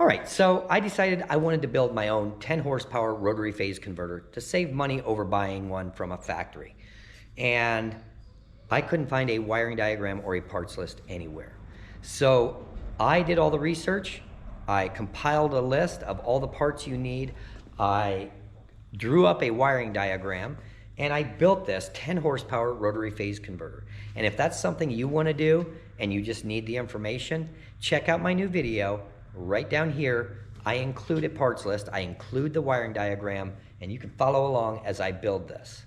All right, so I decided I wanted to build my own 10 horsepower rotary phase converter to save money over buying one from a factory. And I couldn't find a wiring diagram or a parts list anywhere. So I did all the research. I compiled a list of all the parts you need. I drew up a wiring diagram, and I built this 10 horsepower rotary phase converter. And if that's something you want to do and you just need the information, check out my new video. Right down here, I include a parts list, I include the wiring diagram, and you can follow along as I build this.